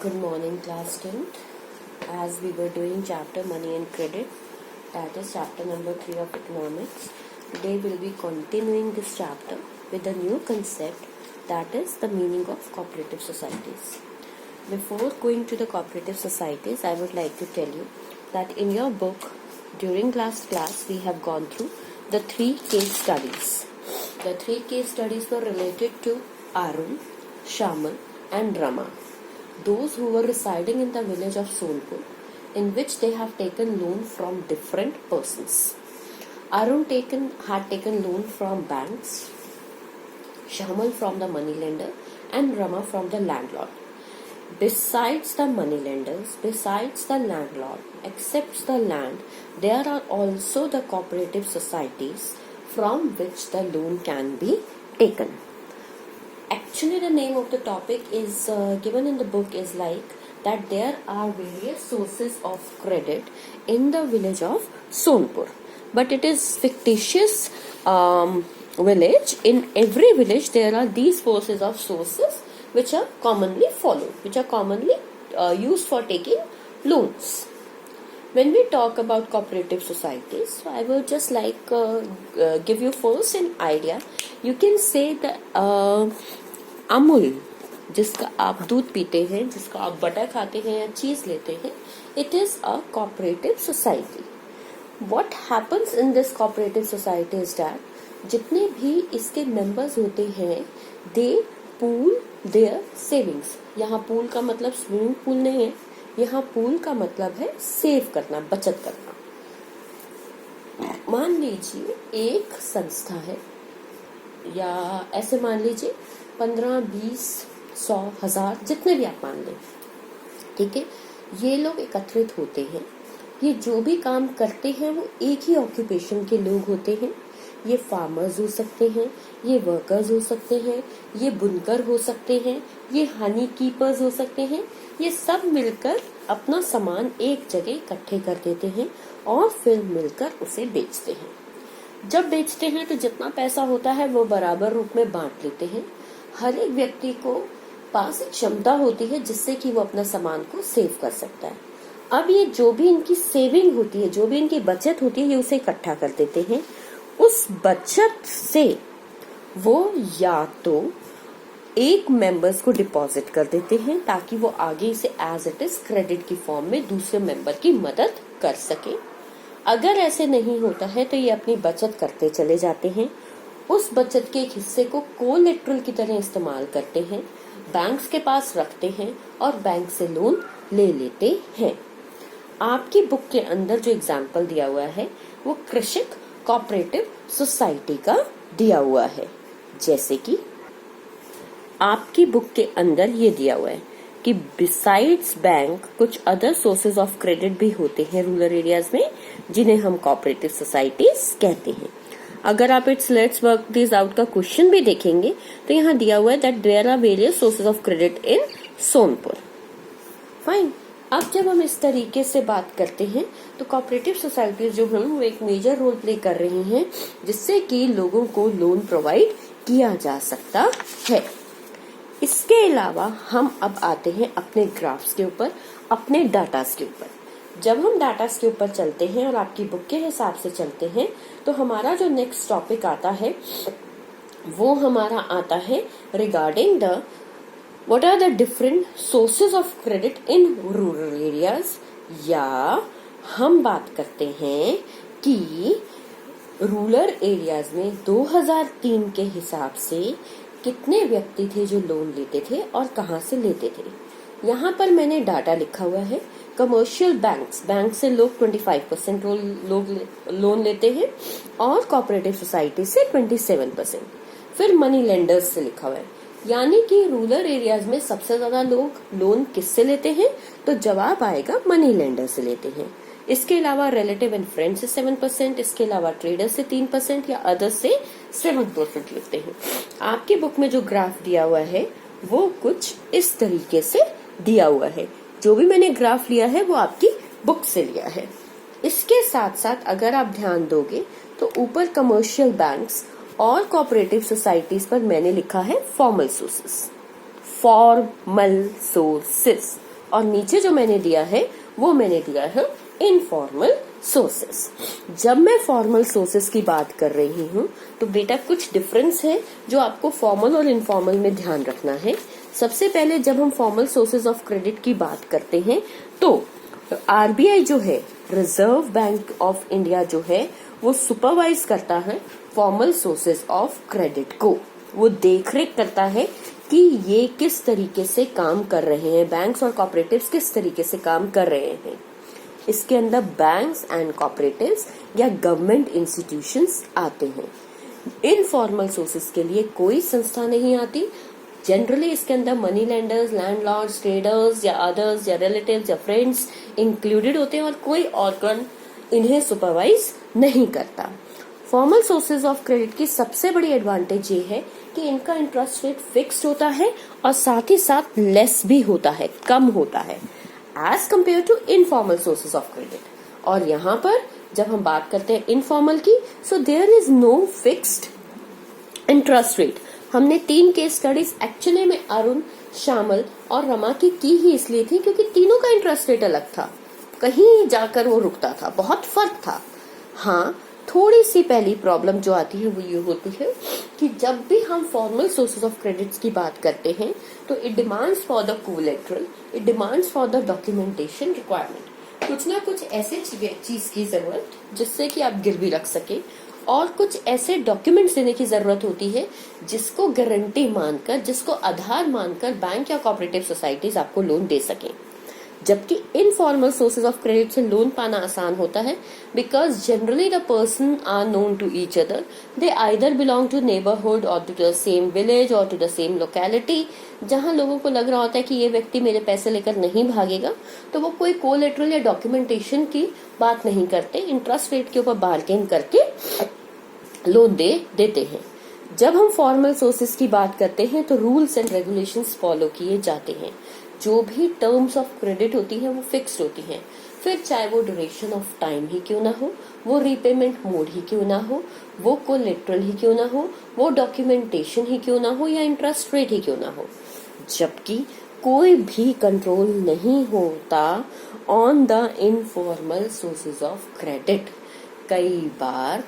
Good morning, class 10th. As we were doing chapter Money and Credit, that is chapter number 3 of economics, today we'll be continuing this chapter with a new concept, that is the meaning of cooperative societies. Before going to the cooperative societies, I would like to tell you that in your book, during class we have gone through the 3 case studies. The 3 case studies were related to Arun, Shamal and Rama, those who were residing in the village of Sonpur, in which they have taken loan from different persons. Arun had taken loan from banks, Shamal from the moneylender and Rama from the landlord. Besides the moneylenders, besides the landlord, except the land, there are also the cooperative societies from which the loan can be taken. Actually, the name of the topic is given in the book is like that there are various sources of credit in the village of Sonpur. But it is fictitious village. In every village, there are these sources which are commonly followed, which are commonly used for taking loans. When we talk about cooperative societies, so I will just like give you first an idea. You can say that Amul, जिसका आप दूध पीते हैं, जिसका आप butter खाते हैं या चीज लेते हैं, it is a cooperative society. What happens in this cooperative society is that जितने भी इसके members होते हैं, they pool their savings. यहाँ pool का मतलब swimming pool नहीं है, यहाँ pool का मतलब है सेव करना, बचत करना. मान लीजिए एक संस्था है, या ऐसे मान लीजिए 15, 20, 100, 1000 जितने भी आप मान लें, ठीक है. ये लोग एकत्रित होते हैं. ये जो भी काम करते हैं वो एक ही ऑक्यूपेशन के लोग होते हैं. ये फार्मर्स हो सकते हैं, ये वर्कर्स हो सकते हैं, ये बुनकर हो सकते हैं, ये हनी कीपर्स हो सकते हैं. ये सब मिलकर अपना सामान एक जगह इकट्ठे कर देते हैं और फिर मिलकर उसे बेचते हैं. जब बेचते हैं तो जितना पैसा होता है वो बराबर रूप में बांट लेते हैं. हर एक व्यक्ति को पास एक क्षमता होती है जिससे कि वो अपना सामान को सेव कर सकता है. अब ये जो भी इनकी सेविंग होती है, जो भी इनकी बचत होती है, ये उसे इकट्ठा कर देते हैं. उस बचत से वो या तो एक मेंबर्स को डिपॉजिट कर देते हैं ताकि वो आगे इसे एज इट इज क्रेडिट की फॉर्म में दूसरे मेंबर की मदद कर सके. अगर ऐसे नहीं होता है तो ये अपनी बचत करते चले जाते हैं. उस बचत के एक हिस्से को कोलेटरल की तरह इस्तेमाल करते हैं, बैंक्स के पास रखते हैं और बैंक से लोन ले लेते हैं. आपकी बुक के अंदर जो एग्जाम्पल दिया हुआ है वो कृषक कोऑपरेटिव सोसाइटी का दिया हुआ है. जैसे कि आपकी बुक के अंदर ये दिया हुआ है कि बिसाइड्स बैंक कुछ अदर सोर्सेज ऑफ क्रेडिट भी होते हैं रूरल एरियाज में, जिन्हें हम कोऑपरेटिव सोसाइटीज कहते हैं. अगर आप it's let's work this out का क्वेश्चन भी देखेंगे तो यहाँ दिया हुआ है that there are various sources of credit in Sonpur. Fine. अब जब हम इस तरीके से बात करते हैं तो कोऑपरेटिव सोसाइटीज जो हैं वो एक मेजर रोल प्ले कर रही हैं जिससे कि लोगों को लोन प्रोवाइड किया जा सकता है. इसके अलावा हम अब आते हैं अपने ग्राफ्स के ऊपर, अपने डाटास के ऊपर. जब हम डाटास के ऊपर चलते हैं और आपकी बुक के हिसाब से चलते हैं तो हमारा जो नेक्स्ट टॉपिक आता है वो हमारा आता है regarding the what are the different sources of credit in rural areas. या हम बात करते हैं कि रूरल एरियाज में 2003 के हिसाब से कितने व्यक्ति थे जो लोन लेते थे और कहाँ से लेते थे. यहाँ पर मैंने डाटा लिखा हुआ है. कमर्शियल बैंक से लोग 25% लोन लेते हैं और कोऑपरेटिव सोसाइटी से 27%. फिर मनी लेंडर्स से लिखा हुआ है, यानी कि रूरल एरियाज में सबसे ज्यादा लोग लोन किससे लेते हैं, तो जवाब आएगा मनी लेंडर से लेते हैं. इसके अलावा रिलेटिव एंड फ्रेंड्स से 7%, इसके अलावा ट्रेडर से 3% या अदर्स से 7% लेते हैं. आपकी बुक में जो ग्राफ दिया हुआ है वो कुछ इस तरीके से दिया हुआ है. जो भी मैंने ग्राफ लिया है वो आपकी बुक से लिया है. इसके साथ साथ अगर आप ध्यान दोगे तो ऊपर कमर्शियल बैंक्स और कोऑपरेटिव सोसाइटीज पर मैंने लिखा है फॉर्मल सोर्सेस. और नीचे जो मैंने दिया है वो मैंने दिया है इनफॉर्मल सोर्सेस। जब मैं फॉर्मल सोर्सेस की बात कर रही हूँ तो बेटा कुछ डिफरेंस है जो आपको फॉर्मल और इनफॉर्मल में ध्यान रखना है। सबसे पहले जब हम फॉर्मल सोर्सेज ऑफ क्रेडिट की बात करते हैं तो आरबीआई जो है, रिजर्व बैंक ऑफ इंडिया जो है, वो सुपरवाइज करता है फॉर्मल सोर्सेज ऑफ क्रेडिट को। वो देखरेख करता है कि ये किस तरीके से काम कर रहे हैं, बैंक्स और कॉपरेटिव्स किस तरीके से काम कर रहे हैं। इसके अंदर बैंक्स एंड कॉपरेटिव्स या गवर्नमेंट इंस्टीट्यूशंस आते हैं। इनफॉर्मल सोर्सेज के लिए कोई संस्था नहीं आती। जनरली इसके अंदर मनी लेंडर्स, लैंडलॉर्ड्स, ट्रेडर्स या अदर्स या रिलेटिव्स या फ्रेंड्स इंक्लूडेड होते हैं और कोई ऑर्गन इन्हें सुपरवाइज नहीं करता। फॉर्मल सोर्सेज ऑफ क्रेडिट की सबसे बड़ी एडवांटेज ये है कि इनका इंटरेस्ट रेट फिक्स्ड होता है और साथ ही साथ लेस भी होता है, कम होता है as compare to informal sources of credit. और यहाँ पर जब हम बात करते हैं इनफॉर्मल की, so there is no fixed interest rate. हमने 3 केस स्टडीज एक्चुअली में अरुण, श्यामल और रमा की ही इसलिए थी क्योंकि तीनों का इंटरेस्ट रेट अलग था, कहीं जाकर वो रुकता था, बहुत फर्क था। हाँ, थोड़ी सी पहली प्रॉब्लम जो आती है वो ये होती है कि जब भी हम फॉर्मल सोर्सेज ऑफ क्रेडिट्स की बात करते हैं तो it demands for the collateral, it demands for the documentation requirement. कुछ ना कुछ ऐसे चीज की जरूरत जिससे कि आप गिरवी रख सके और कुछ ऐसे डॉक्यूमेंट्स देने की जरूरत होती है जिसको गारंटी मानकर, जिसको आधार मानकर बैंक या कोऑपरेटिव सोसाइटीज आपको लोन दे सके। जबकि इनफॉर्मल सोर्सेज ऑफ क्रेडिट से लोन पाना आसान होता है because generally the person are known to each other, they either belong to neighbourhood और टू द सेम विलेज और टू द सेम लोकेलिटी। जहां लोगों को लग रहा होता है कि ये व्यक्ति मेरे पैसे लेकर नहीं भागेगा तो वो कोई कोलेटरल या डॉक्यूमेंटेशन की बात नहीं करते, इंटरेस्ट रेट के ऊपर बार्गेन करके लोन देते हैं। जब हम फॉर्मल सोर्सेज की बात करते हैं तो रूल्स एंड रेगुलेशंस फॉलो किए जाते हैं। जो भी टर्म्स ऑफ क्रेडिट होती है वो फिक्स्ड होती हैं, फिर चाहे वो ड्यूरेशन ऑफ टाइम ही क्यों ना हो, वो रीपेमेंट मोड ही क्यों ना हो, वो कोलेटरल ही क्यों ना हो, वो डॉक्यूमेंटेशन ही क्यों ना हो या इंटरेस्ट रेट ही क्यों ना हो। जबकि कोई भी कंट्रोल नहीं होता on the informal sources of credit. कई बार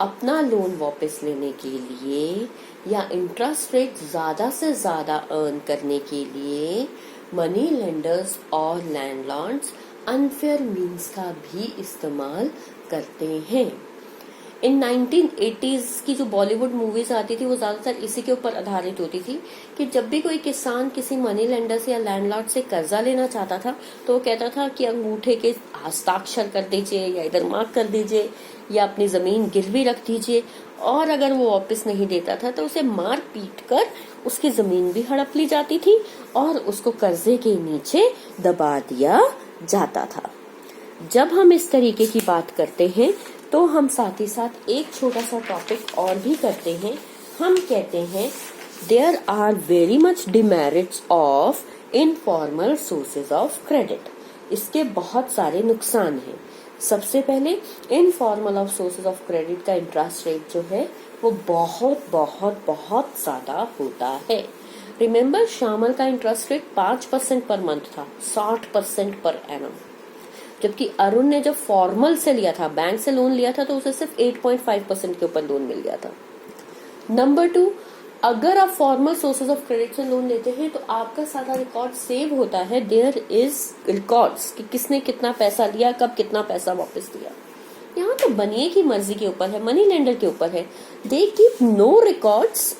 अपना लोन वापस लेने के लिए या इंटरेस्ट रेट ज्यादा से ज्यादा अर्न करने के लिए मनी लेंडर्स और लैंडलॉर्ड्स अनफेयर मीन्स का भी इस्तेमाल करते हैं। इन 1980s की जो बॉलीवुड मूवीज आती थी वो ज्यादातर इसी के ऊपर आधारित होती थी कि जब भी कोई किसान किसी मनी लेंडर से या लैंडलॉर्ड से कर्जा लेना चाहता था तो वो कहता था कि अंगूठे के हस्ताक्षर कर दीजिए या इधर मार्क कर दीजिए या अपनी जमीन गिरवी रख दीजिए, और अगर वो वापस नहीं देता था तो उसे मार पीट कर उसकी जमीन भी हड़प ली जाती थी और उसको कर्जे के नीचे दबा दिया जाता था। जब हम इस तरीके की बात करते हैं तो हम साथ ही साथ एक छोटा सा टॉपिक और भी करते हैं। हम कहते हैं there are very much demerits of informal sources of credit. इसके बहुत सारे नुकसान हैं। सबसे पहले informal of sources of credit का इंटरेस्ट रेट जो है वो बहुत बहुत बहुत ज्यादा होता है। रिमेम्बर, श्यामल का इंटरेस्ट रेट 5% पर मंथ था, 60% पर एनम। जबकि अरुण ने जब फॉर्मल से लिया था, बैंक से लोन लिया था, तो उसे सिर्फ 8.5% के ऊपर लोन मिल गया था। नंबर 2, अगर आप फॉर्मल सोर्सेज ऑफ क्रेडिट से लोन लेते हैं तो आपका सारा रिकॉर्ड सेव होता है। देयर इज रिकॉर्ड्स कि किसने कितना पैसा लिया, कब कितना पैसा वापस दिया। यहाँ तो बनिए की मर्जी के ऊपर है, मनी लेंडर के ऊपर है। They keep no records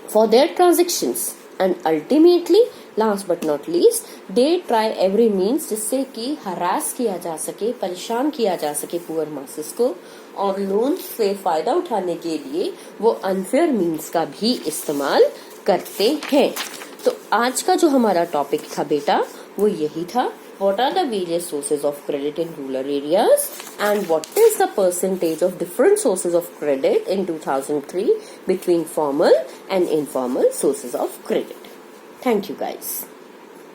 for their transactions and ultimately last but not least they try every means जिससे कि हरास किया जा सके, परेशान किया जा सके पुअर मासेस को, और लोन से फायदा उठाने के लिए वो अनफेयर मीन्स का भी इस्तेमाल करते हैं। तो आज का जो हमारा टॉपिक था बेटा वो यही था, what are the various sources of credit in rural areas and what is the percentage of different sources of credit in 2003 between formal and informal sources of credit. Thank you guys.